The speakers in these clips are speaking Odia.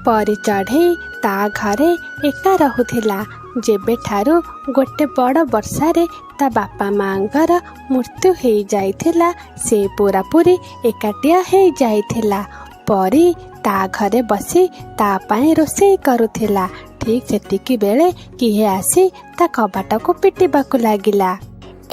परी चढ़ई ता घरे एका रहुथिला। जेबेठारू गोटे बड़ वर्षारे ता बापा मांगर मृत्यु हो जाइथिला से पूरापूरी एकाटिया हो जाइथिला। परी ता घरे बसी ता पाए रोषेई करुथिला। ठीक सेतिकी बेले किए आसी ता कबाट को पिटिबाकू लागिला।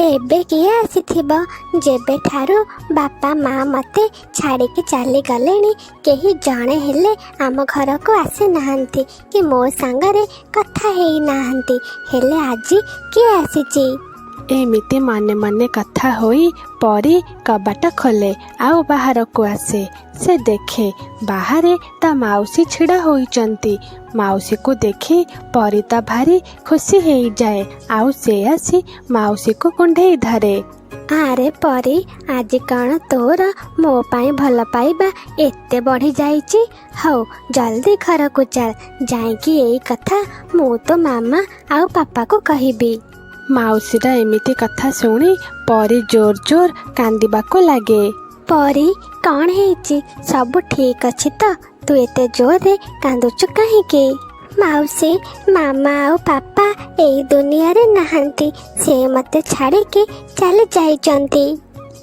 एबे किए आसीथिबो? जेबे ठारू बापा माँ मते छाड़िकी चली गलेनी केही जणे हेले आम घर को आसी नाहंती कि मो सांगरे कथा हेई नाहंती। हेले आजी किए आसीची? एमिति मने मने कथा होई परी कबाट खोले आउ बाहर को आसे। से देखे बाहरे ता माउसी छिड़ा होइचंती। माउसी को देखी परी ता भारी खुशी हो जाए। आउ से आसी माउसी को कुंढेई धरे। अरे परी आज कौन तोर मो पाई भल पाइबा एते बढ़ी जाइची। हौ जल्दी घर को चल जाइकी एई कथा मु तो मामा आउ पापा को कहिबी। माउसीरा एमिति कथा शुणी परी जोर जोर कांदिबाको लागे। परी कौन हेची? सब ठीक अच्छी तो तू एते जोरे कांदुचु काहेकी? माउसी मामा और पापा एई दुनिया रे नहांती से मते छाड़ी के चले जाइचंती।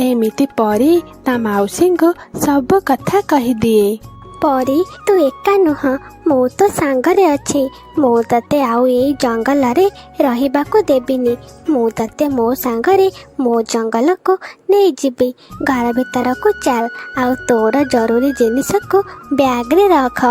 एमिति परी ता माउसी को सब कथा कही दिए। परी तू एका नुह मु तो सांगरे अच्छी। मु तते आउ एई जंगल रे रहिबाको देबिनी। मु तते मो सांगरे मो जंगल को नहीं जीबी। घर भीतर को चल आउ तोर जरूरी जिनिस को बैग रे रख।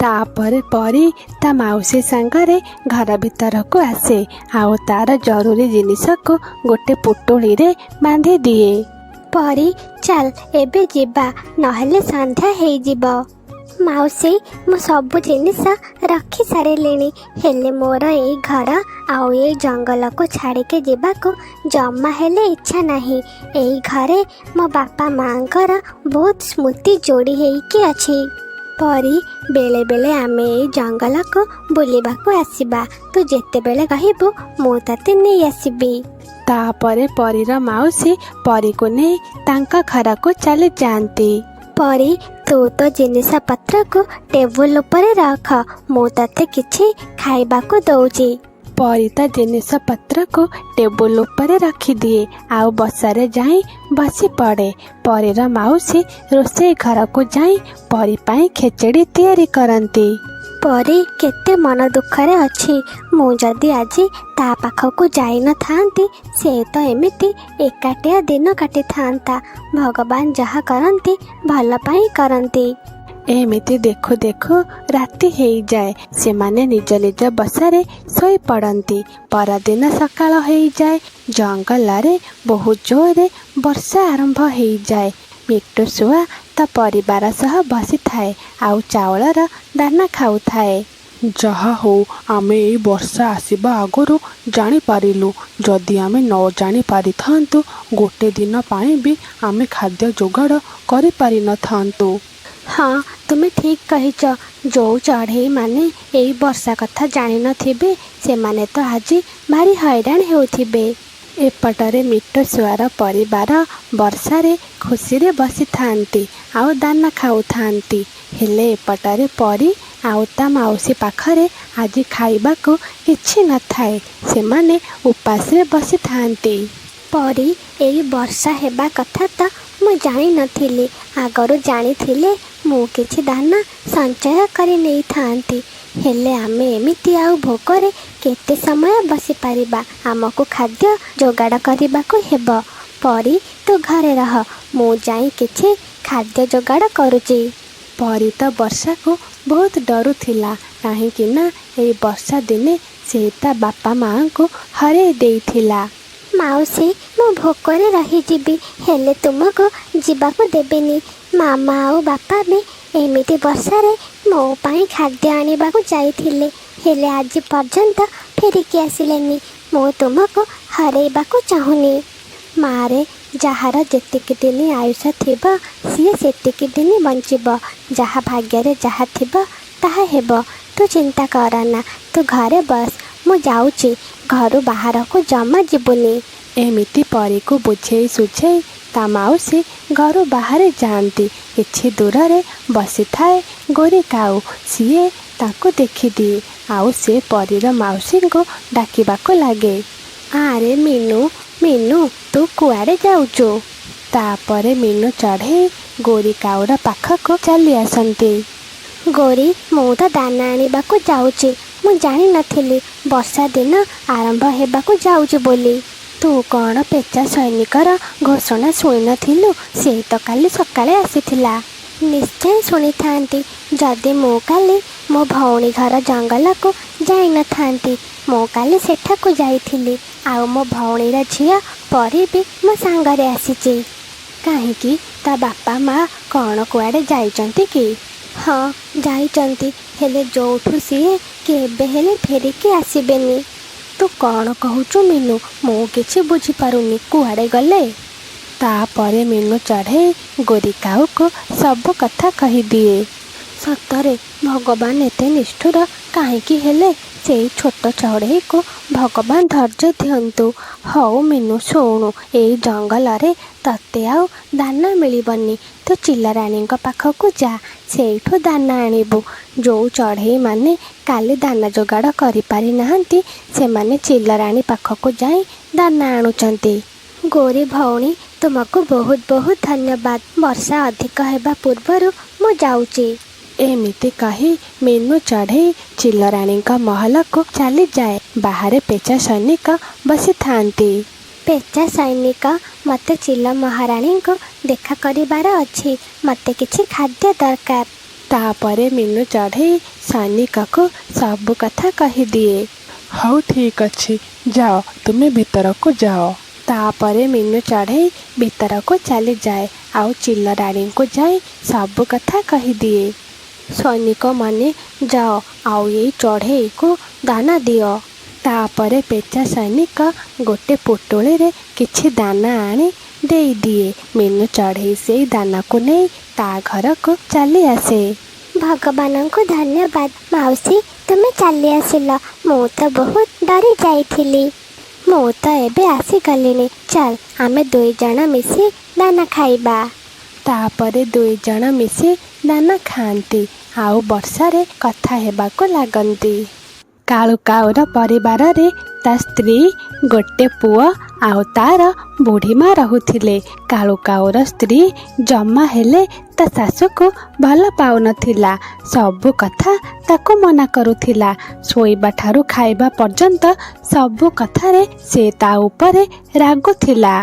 तापर परी ता माउसी सांगरे घर भीतर को आसे आउ तार जरूरी जिनिस को गोटे पुटुली रे बांधी दिए। परी चल एबे जीबा नहेले संध्या हेई जीबो। माउसी मु सब जिनिस रखी सारिलिनी हेले मोर एई घर आउ एई जंगल को छाड़ी के जीबाको जमा हेले इच्छा नहीं। एई घरे मो बापा मांकर बहुत स्मृति जोड़ी हेइकी अछि। परी बेले बेले आमे एई जंगल को बुलिबाको आसीबा। तू जेते बेले कहिबो मु तते नै आसीबी। तापरे परीर माउसी परी को नहीं तांका घर को चले जाती। परी तू तो जिनिस पत्र को टेबुल ऊपर रख मु तते किछि खाइबा को दउची। परी ता जिनिस पत्र को टेबुल ऊपर रखी दिए आउ बसारे जाई बसी पड़े। परीर माउसी रोषेई घर को जाई परी पाई खेचड़ी तैयारी करंती। परी केते मन दुखरे अछि। मु जदि आजी ता पाखको जाई न थांती से तो एमिति एकाटिया दिन काटी थांता। भगवान जहा करंती भल पाई करंती। एमिति देखो देखो राति हो जाए। से माने निज निज बसारे सोई पड़ती। परदिन सकाळ हो जाए। जंगल रे बहुत जोरे वर्षा आरंभ हो जाए। मिट्टू शुआ ता परिवार सह बसी थाए आउ चावलर दाना खाऊ थाए। जहा हो आमे ए वर्षा आसीबा आगरू जानी पारिलु। जदि आमे न जानी पारि थांतु गोटे दिन पाए भी आमे खाद्य जोगाड़ करि पारि न थांतु। हाँ तुम्हें ठीक कहिच। जो चढ़ई माने एई वर्षा कथा जानी नथिबे से माने तो आज भारी हैरान हेउथिबे। एपटरे मिट्टू शुआर परिवार वर्षारे खुशी रे बसी थांती आउ दाना खाऊ थांती। हेले एपटरे परी आउ ता माउसी पाखरे आज खाइबाको किछि न थाए। से माने उपास रे बसी थांती। परी एई वर्षा हेबा कथा तो मु जानी नथिली। आगरू जानी थिले मु किछि दाना संचय करि नै थांती। हेले आमे एमिति आउ भोकरे केते समय बसी पारिबा। आमको खाद्य जोगाड़ करबाको हेबो। परी तू घरे रह मु जाई किछि खाद्य जोगाड़ करूची। परी तो वर्षा को बहुत डरुथिला काहेकि ना एई वर्षा दिने से ता बापा माँ को हरे देइथिला। माउसी मु भोकरे रही जीबी हेले तुमको जीवाको देबेनी। मामा आउ बापा भी एमिति वर्षारे मो पाई खाद्य आनिबाको जाइथिले हेले आज पर्यंत फेरिकी आसिलेनी। मु तुमको हरेबाको चाहुनी। मारे जहार जेतिकी दिन आयुष थिबो सी सेतिकी दिन बंचिबो। जहा भाग्य रे जहा थिबो ताहा हेबो। तू चिंता करना तू घरे बस मु जाउची घर बाहर को जमा जीवनी। एमिति परी को बुझेई सुझेई ता माउसी घर बाहर जाती। କିଛି ଦୂରରେ ବସିଥାଏ ଗୋରି କାଉ। ସିଏ ତାଙ୍କୁ ଦେଖିଦିଏ ଆଉ ସେ ପରୀର ମାଉସୀଙ୍କୁ ଡାକିବାକୁ ଲାଗେ। ଆରେ ମିନୁ, ମିନୁ ତୁ କୁଆଡ଼େ ଯାଉଛୁ? ତାପରେ ମିନୁ ଚଢ଼େଇ ଗୋରି କାଉର ପାଖକୁ ଚାଲି ଆସନ୍ତି। ଗୋରି, ମୁଁ ତ ଦାନା ଆଣିବାକୁ ଯାଉଛି। ମୁଁ ଜାଣିନଥିଲି ବର୍ଷା ଦିନ ଆରମ୍ଭ ହେବାକୁ ଯାଉଛି ବୋଲି। ତୁ କ'ଣ ପେଚା ସୈନିକର ଘୋଷଣା ଶୁଣିନଥିଲୁ? ସେ ତ କାଲି ସକାଳେ ଆସିଥିଲା। ନିଶ୍ଚୟ ଶୁଣିଥାନ୍ତି ଯଦି ମୁଁ କାଲି ମୋ ଭଉଣୀ ଘର ଜଙ୍ଗଲକୁ ଯାଇନଥାନ୍ତି। ମୁଁ କାଲି ସେଠାକୁ ଯାଇଥିଲି ଆଉ ମୋ ଭଉଣୀର ଝିଅ ପରୀ ବି ମୋ ସାଙ୍ଗରେ ଆସିଛି। କାହିଁକି? ତା ବାପା ମା କ'ଣ କୁଆଡ଼େ ଯାଇଛନ୍ତି କି? ହଁ ଯାଇଛନ୍ତି, ହେଲେ ଯୋଉଠୁ ସିଏ କେବେ ହେଲେ ଫେରିକି ଆସିବେନି। ତୁ କ'ଣ କହୁଛୁ ମିନୁ? ମୁଁ କିଛି ବୁଝିପାରୁନି। କୁଆଡ଼େ ଗଲେ? ତାପରେ ମିନୁ ଚଢ଼େଇ ଗୋରି କାଉକୁ ସବୁ କଥା କହିଦିଏ। ସତରେ ଭଗବାନ ଏତେ ନିଷ୍ଠୁର କାହିଁକି ହେଲେ? ସେଇ ଛୋଟ ଚଢ଼େଇକୁ ଭଗବାନ ଧୈର୍ଯ୍ୟ ଦିଅନ୍ତୁ। ହଉ ମିନୁ ଶୁଣୁ, ଏଇ ଜଙ୍ଗଲରେ ତତେ ଆଉ ଦାନା ମିଳିବନି। ତୁ ଚିଲରାଣୀଙ୍କ ପାଖକୁ ଯା, ସେଇଠୁ ଦାନା ଆଣିବୁ। ଯେଉଁ ଚଢ଼େଇମାନେ କାଲି ଦାନା ଯୋଗାଡ଼ କରିପାରିନାହାନ୍ତି ସେମାନେ ଚିଲରାଣୀ ପାଖକୁ ଯାଇ ଦାନା ଆଣୁଛନ୍ତି। ଗୋରି ଭଉଣୀ, ତୁମକୁ ବହୁତ ବହୁତ ଧନ୍ୟବାଦ। ବର୍ଷା ଅଧିକ ହେବା ପୂର୍ବରୁ ମୁଁ ଯାଉଛି। ଏମିତି କହି ମିନୁ ଚଢ଼େଇ ଚିଲରାଣୀଙ୍କ ମହଲକୁ ଚାଲିଯାଏ। ବାହାରେ ପେଚା ସୈନିକ ବସିଥାନ୍ତି। ପେଚା ସୈନିକ, ମୋତେ ଚିଲ ମହାରାଣୀଙ୍କୁ ଦେଖା କରିବାର ଅଛି। ମୋତେ କିଛି ଖାଦ୍ୟ ଦରକାର। ତାପରେ ମିନୁ ଚଢ଼େଇ ସୈନିକକୁ ସବୁ କଥା କହିଦିଏ। ହଉ ଠିକ୍ ଅଛି, ଯାଅ ତୁମେ ଭିତରକୁ ଯାଅ। ତାପରେ ମିନୁ ଚଢ଼େଇ ଭିତରକୁ ଚାଲିଯାଏ ଆଉ ଚିଲରାଣୀଙ୍କୁ ଯାଇ ସବୁ କଥା କହିଦିଏ। ସୈନିକମାନେ ଯାଅ ଆଉ ଏଇ ଚଢ଼େଇକୁ ଦାନା ଦିଅ। ତାପରେ ପେଚା ସୈନିକ ଗୋଟେ ପୁଟୁଳିରେ କିଛି ଦାନା ଆଣି ଦେଇଦିଏ। ମିନୁ ଚଢ଼େଇ ସେଇ ଦାନାକୁ ନେଇ ତା ଘରକୁ ଚାଲି ଆସେ। ଭଗବାନଙ୍କୁ ଧନ୍ୟବାଦ। ମାଉସୀ, ତୁମେ ଚାଲି ଆସିଲ। ମୁଁ ତ ବହୁତ ଡରି ଯାଇଥିଲି। ମୁଁ ତ ଏବେ ଆସିଗଲିଣି। ଚାଲ ଆମେ 2 ଜଣ ମିଶି ଦାନା ଖାଇବା। ତାପରେ 2 ଜଣ ମିଶି ଦାନା ଖାଆନ୍ତି ଆଉ ବର୍ଷାରେ କଥା ହେବାକୁ ଲାଗନ୍ତି। କାଳୁ କାଉର ପରିବାରରେ ତା ସ୍ତ୍ରୀ, ଗୋଟେ ପୁଅ ଆଉ ତାର ବୁଢ଼ୀ ମା ରହୁଥିଲେ। କାଳୁ କାଉର ସ୍ତ୍ରୀ ଜମା ହେଲେ ତା ଶାଶୁକୁ ଭଲ ପାଉନଥିଲା। ସବୁ କଥା ତାକୁ ମନା କରୁଥିଲା। ଶୋଇବା ଠାରୁ ଖାଇବା ପର୍ଯ୍ୟନ୍ତ ସବୁ କଥାରେ ସେ ତା ଉପରେ ରାଗୁଥିଲା।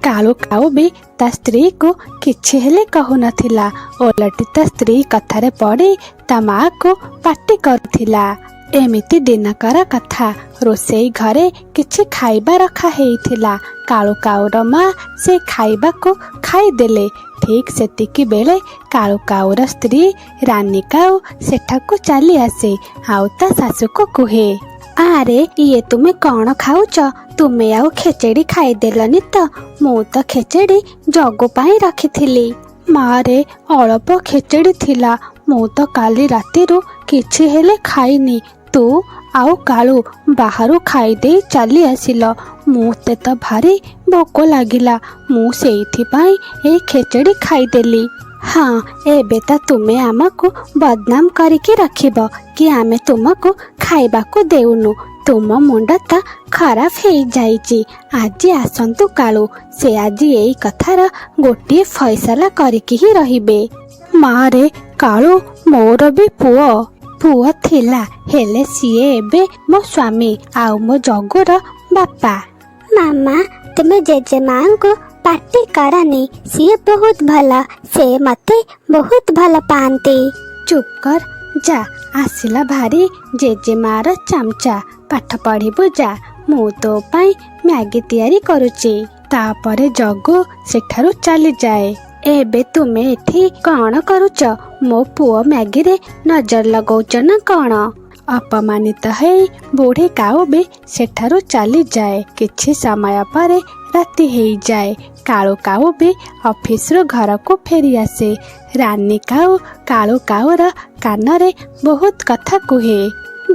କାଳୁ କାଉ ବି ତା ସ୍ତ୍ରୀକୁ କିଛି ହେଲେ କହୁନଥିଲା। ଓଲଟି ତା ସ୍ତ୍ରୀ କଥାରେ ପଡ଼ି ତା ମାଆକୁ ପାଟି କରୁଥିଲା। ଏମିତି ଦିନକର କଥା। ରୋଷେଇ ଘରେ କିଛି ଖାଇବା ରଖା ହେଇଥିଲା। କାଳୁ କାଉର ମା ସେ ଖାଇବାକୁ ଖାଇଦେଲେ। ଠିକ୍ ସେତିକି ବେଳେ କାଳୁ କାଉର ସ୍ତ୍ରୀ ରାନୀ କାଉ ସେଠାକୁ ଚାଲି ଆସେ ଆଉ ତା ଶାଶୁକୁ କୁହେ, ଆରେ ଇଏ ତୁମେ କ'ଣ ଖାଉଛ? ତୁମେ ଆଉ ଖେଚେଡ଼ି ଖାଇଦେଲନି ତ? ମୁଁ ତ ଖେଚେଡ଼ି ଜଗୁ ପାଇଁ ରଖିଥିଲି। ମାରେ, ଅଳ୍ପ ଖେଚେଡ଼ି ଥିଲା। ମୁଁ ତ କାଲି ରାତିରୁ କିଛି ହେଲେ ଖାଇନି। ତୁ ଆଉ କାଳୁ ବାହାରୁ ଖାଇଦେଇ ଚାଲି ଆସିଲ। ମୋତେ ତ ଭାରି ଭୋକ ଲାଗିଲା। ମୁଁ ସେଇଥିପାଇଁ ଏଇ ଖେଚେଡ଼ି ଖାଇଦେଲି। ହଁ, ଏବେ ତ ତୁମେ ଆମକୁ ବଦନାମ କରିକି ରଖିବ କି ଆମେ ତୁମକୁ ଖାଇବାକୁ ଦେଉନୁ। ତୁମ ମୁଣ୍ଡ ତ ଖରାପ ହେଇଯାଇଛି। ଆଜି ଆସନ୍ତୁ କାଳୁ, ସେ ଆଜି ଏଇ କଥାର ଗୋଟିଏ ଫଇସଲା କରିକି ହିଁ ରହିବେ। ମାରେ, କାଳୁ ମୋର ବି ପୁଅ ଥିଲା, ହେଲେ ସିଏ ଏବେ ମୋ ସ୍ୱାମୀ ଆଉ ମୋ ଜଗୁର ବାପା। ମାମା, ତୁମେ ଜେଜେମାଙ୍କୁ ପାଟି କରନି। ସିଏ ବହୁତ ଭଲ। ସେ ମୋତେ ବହୁତ ଭଲ ପାଆନ୍ତି। ଚୁପ୍ କର, ଯା। ଆସିଲା ଭାରି ଜେଜେମାର ଚାମଚା। ପାଠ ପଢ଼ିବୁ ଯା। ମୁଁ ତୋ ପାଇଁ ମ୍ୟାଗି ତିଆରି କରୁଛି। ତାପରେ ଜଗୁ ସେଠାରୁ ଚାଲିଯାଏ। ଏବେ ତୁମେ ଏଠି କ'ଣ କରୁଛ? ମୋ ପୁଅ ମ୍ୟାଗିରେ ନଜର ଲଗଉଛ ନା କ'ଣ? ଅପମାନିତ ହେଇ ବୁଢ଼ୀ କାଉ ବି ସେଠାରୁ ଚାଲିଯାଏ। କିଛି ସମୟ ପରେ ରାତି ହେଇଯାଏ। କାଳୁ କାଉ ବି ଅଫିସରୁ ଘରକୁ ଫେରି ଆସେ। ରାନୀ କାଉ କାଳୁ କାଉର କାନରେ ବହୁତ କଥା କୁହେ।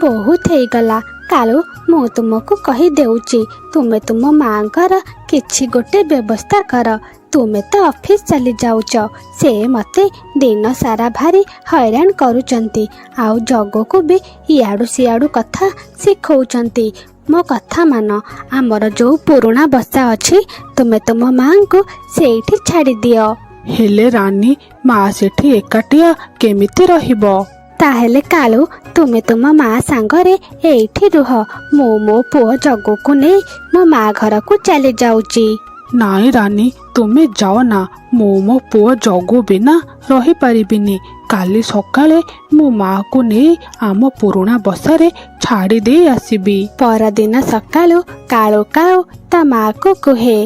ବହୁତ ହେଇଗଲା, କାଳୁ ମୁଁ ତୁମକୁ କହିଦେଉଛି, ତୁମେ ତୁମ ମାଆଙ୍କର କିଛି ଗୋଟେ ବ୍ୟବସ୍ଥା କର। ତୁମେ ତ ଅଫିସ ଚାଲି ଯାଉଛ, ସେ ମୋତେ ଦିନ ସାରା ଭାରି ହଇରାଣ କରୁଛନ୍ତି, ଆଉ ଜଗକୁ ବି ଇଆଡ଼ୁ ସିଆଡ଼ୁ କଥା ଶିଖଉଛନ୍ତି। ମୋ କଥା ମାନ, ଆମର ଯେଉଁ ପୁରୁଣା ବସା ଅଛି ତୁମେ ତୁମ ମାଆଙ୍କୁ ସେଇଠି ଛାଡ଼ିଦିଅ। ହେଲେ ରାନୀ, ମା ସେଠି ଏକାଟିଆ କେମିତି ରହିବ? ତାହେଲେ କାଳୁ, ତୁମେ ତୁମ ମା ସାଙ୍ଗରେ ଏଇଠି ରୁହ। ମୁଁ ମୋ ପୁଅ ଜଗକୁ ନେଇ ମୋ ମା ଘରକୁ ଚାଲି ଯାଉଛି। ନାଇଁ ରାନୀ, ତୁମେ ଯାଅ ନା। ମୁଁ ମୋ ପୁଅ ଜଗୁ ବିନା ରହିପାରିବିନି। କାଲି ସକାଳେ ମୋ ମାଆକୁ ନେଇ ଆମ ପୁରୁଣା ବସାରେ ଛାଡ଼ି ଦେଇ ଆସିବି। ପରଦିନ ସକାଳୁ କାଳୁ କାଉ ତା ମାଆକୁ କୁହେ,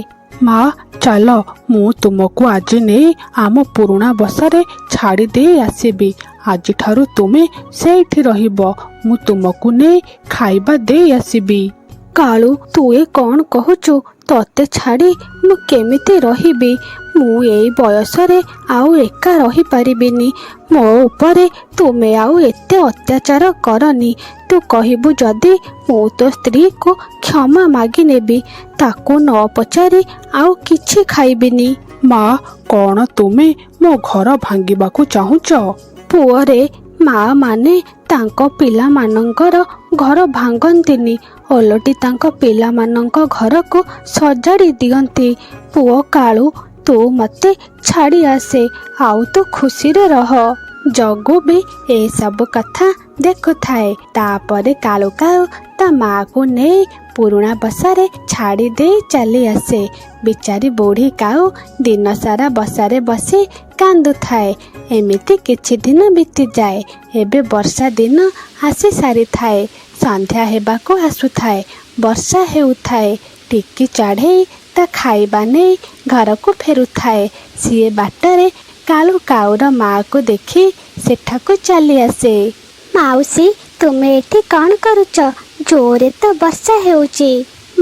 ମା ଚାଲ, ମୁଁ ତୁମକୁ ଆଜି ନେଇ ଆମ ପୁରୁଣା ବସାରେ ଛାଡ଼ି ଦେଇ ଆସିବି। ଆଜିଠାରୁ ତୁମେ ସେଇଠି ରହିବ। ମୁଁ ତୁମକୁ ନେଇ ଖାଇବା ଦେଇ ଆସିବି। କାଳୁ, ତୁ ଏ କ'ଣ କହୁଛୁ? ତତେ ଛାଡ଼ି ମୁଁ କେମିତି ରହିବି? ମୁଁ ଏଇ ବୟସରେ ଆଉ ଏକା ରହିପାରିବିନି। ମୋ ଉପରେ ତୁମେ ଆଉ ଏତେ ଅତ୍ୟାଚାର କରନି। ତୁ କହିବୁ ଯଦି ମୁଁ ତୋ ସ୍ତ୍ରୀକୁ କ୍ଷମା ମାଗି ନେବି। ତାକୁ ନ ପଚାରି ଆଉ କିଛି ଖାଇବିନି। ମା, କ'ଣ ତୁମେ ମୋ ଘର ଭାଙ୍ଗିବାକୁ ଚାହୁଁଛ? ପୁଅରେ, ମା ମାନେ ତାଙ୍କ ପିଲାମାନଙ୍କର ଘର ଭାଙ୍ଗନ୍ତିନି, ଓଲଟି ତାଙ୍କ ପିଲାମାନଙ୍କ ଘରକୁ ସଜାଡ଼ି ଦିଅନ୍ତି। ପୁଅ କାଳୁ, ତୁ ମୋତେ ଛାଡ଼ି ଆସେ, ଆଉ ତୁ ଖୁସିରେ ରହ। ଜଗୁ ବି ଏସବୁ କଥା ଦେଖୁଥାଏ। ତାପରେ କାଳୁ କାଉ ତା ମାଆକୁ ନେଇ ପୁରୁଣା ବସାରେ ଛାଡ଼ି ଦେଇ ଚାଲି ଆସେ। ବିଚାରୀ ବୁଢ଼ୀ କାଉ ଦିନସାରା ବସାରେ ବସି କାନ୍ଦୁଥାଏ। ଏମିତି କିଛି ଦିନ ବିତିଯାଏ। ଏବେ ବର୍ଷା ଦିନ ଆସି ସାରିଥାଏ। ସନ୍ଧ୍ୟା ହେବାକୁ ଆସୁଥାଏ। ବର୍ଷା ହେଉଥାଏ। ଟିକି ଚଢ଼େଇ ତା ଖାଇବା ନେଇ ଘରକୁ ଫେରୁଥାଏ। ସିଏ ବାଟରେ କାଳୁ କାଉର ମାଆକୁ ଦେଖି ସେଠାକୁ ଚାଲି ଆସେ। ମାଉସୀ, ତୁମେ ଏଠି କ'ଣ କରୁଛ? ଜୋରେ ତ ବର୍ଷା ହେଉଛି।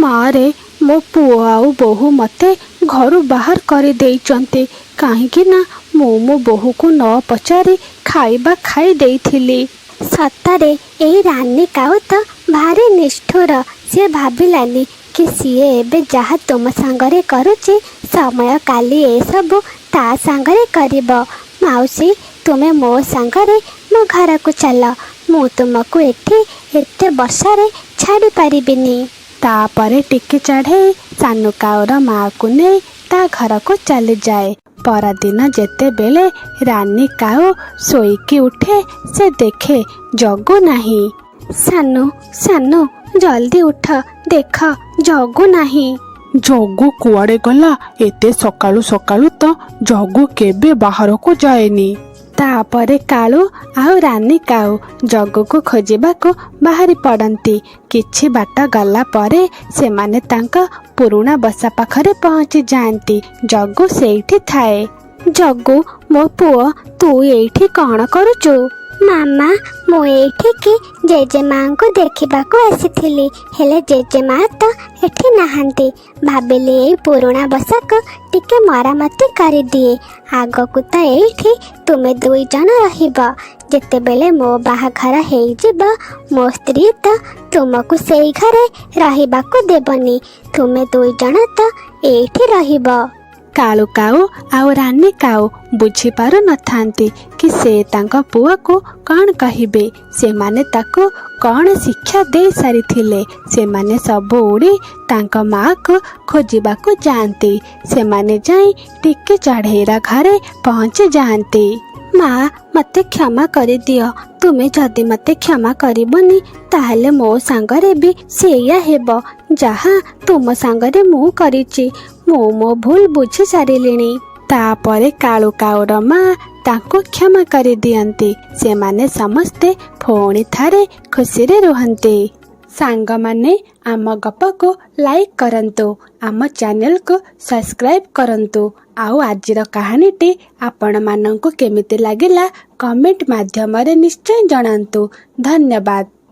ମାରେ, ମୋ ପୁଅ ଆଉ ବୋହୂ ମୋତେ ଘରୁ ବାହାର କରିଦେଇଛନ୍ତି। କାହିଁକି ନା ମୁଁ ମୋ ବୋହୂକୁ ନ ପଚାରି ଖାଇବା ଖାଇ ଦେଇଥିଲି। ସତରେ ଏଇ ରାନୀ କାଉ ତ ଭାରି ନିଷ୍ଠୁର। ସିଏ ଭାବିଲାନି କି ସିଏ ଏବେ ଯାହା ତୁମ ସାଙ୍ଗରେ କରୁଛି, ସମୟ କାଲି ଏସବୁ ତା ସାଙ୍ଗରେ କରିବ। ମାଉସୀ, ତୁମେ ମୋ ସାଙ୍ଗରେ ମୋ ଘରକୁ ଚାଲ। ମୁଁ ତୁମକୁ ଏତେ ବର୍ଷାରେ ଛାଡ଼ି ପାରିବିନି। ତାପରେ ଟିକି ଚଢ଼େଇ ସାନୁ କାଉର ମାଆକୁ ନେଇ ତା ଘରକୁ ଚାଲିଯାଏ। ପରଦିନ ଯେତେବେଳେ ରାନୀ କାଉ ଶୋଇକି ଉଠେ, ସେ ଦେଖେ ଜଗୁ ନାହିଁ। ସାନୁ, ସାନୁ, ଜଲ୍ଦି ଉଠ, ଦେଖ ଜଗୁ ନାହିଁ। ଜଗୁ କୁଆଡ଼େ ଗଲା? ଏତେ ସକାଳୁ ସକାଳୁ ତ ଜଗୁ କେବେ ବାହାରକୁ ଯାଏନି। ତାପରେ କାଳୁ ଆଉ ରାନୀ କାଉ ଜଗୁକୁ ଖୋଜିବାକୁ ବାହାରି ପଡ଼ନ୍ତି। କିଛି ବାଟ ଗଲା ପରେ ସେମାନେ ତାଙ୍କ ପୁରୁଣା ବସା ପାଖରେ ପହଞ୍ଚି ଯାଆନ୍ତି। ଜଗୁ ସେଇଠି ଥାଏ। ଜଗୁ, ମୋ ପୁଅ, ତୁ ଏଇଠି କ'ଣ କରୁଛୁ? ମାମା, ମୁଁ ଏଇଠିକି ଜେଜେମାଙ୍କୁ ଦେଖିବାକୁ ଆସିଥିଲି। ହେଲେ ଜେଜେମା ତ ଏଠି ନାହାନ୍ତି। ଭାବିଲି ଏଇ ପୁରୁଣା ବସାକୁ ଟିକେ ମରାମତି କରିଦିଏ। ଆଗକୁ ତ ଏଇଠି ତୁମେ 2 ଜଣ ରହିବ। ଯେତେବେଳେ ମୋ ବାହାଘର ହେଇଯିବ, ମୋ ସ୍ତ୍ରୀ ତ ତୁମକୁ ସେଇ ଘରେ ରହିବାକୁ ଦେବନି। ତୁମେ 2 ଜଣ ତ ଏଇଠି ରହିବ। କାଳୁ କାଉ ଆଉ ରାନୀ କାଉ ବୁଝିପାରୁ ନଥାନ୍ତି କି ସେ ତାଙ୍କ ପୁଅକୁ କ'ଣ କହିବେ। ସେମାନେ ତାକୁ କ'ଣ ଶିକ୍ଷା ଦେଇ ସାରିଥିଲେ। ସେମାନେ ସବୁ ଉଡ଼ି ତାଙ୍କ ମାଆକୁ ଖୋଜିବାକୁ ଯାଆନ୍ତି। ସେମାନେ ଯାଇ ଟିକି ଚଢ଼େଇର ଘରେ ପହଞ୍ଚି ଯାଆନ୍ତି। ମା, ମୋତେ କ୍ଷମା କରିଦିଅ। ତୁମେ ଯଦି ମୋତେ କ୍ଷମା କରିବନି, ତାହେଲେ ମୋ ସାଙ୍ଗରେ ବି ସେଇଆ ହେବ ଯାହା ତୁମ ସାଙ୍ଗରେ ମୁଁ କରିଛି। ମୁଁ ମୋ ଭୁଲ ବୁଝି ସାରିଲିଣି। ତାପରେ କାଳୁ କାଉର ମା ତାଙ୍କୁ କ୍ଷମା କରିଦିଅନ୍ତି। ସେମାନେ ସମସ୍ତେ ପୁଣି ଥରେ ଖୁସିରେ ରୁହନ୍ତି। ସାଙ୍ଗମାନେ, ଆମ ଗପକୁ ଲାଇକ୍ କରନ୍ତୁ, ଆମ ଚ୍ୟାନେଲକୁ ସବସ୍କ୍ରାଇବ୍ କରନ୍ତୁ, ଆଉ ଆଜିର କାହାଣୀଟି ଆପଣମାନଙ୍କୁ କେମିତି ଲାଗିଲା କମେଣ୍ଟ ମାଧ୍ୟମରେ ନିଶ୍ଚୟ ଜଣାନ୍ତୁ। ଧନ୍ୟବାଦ।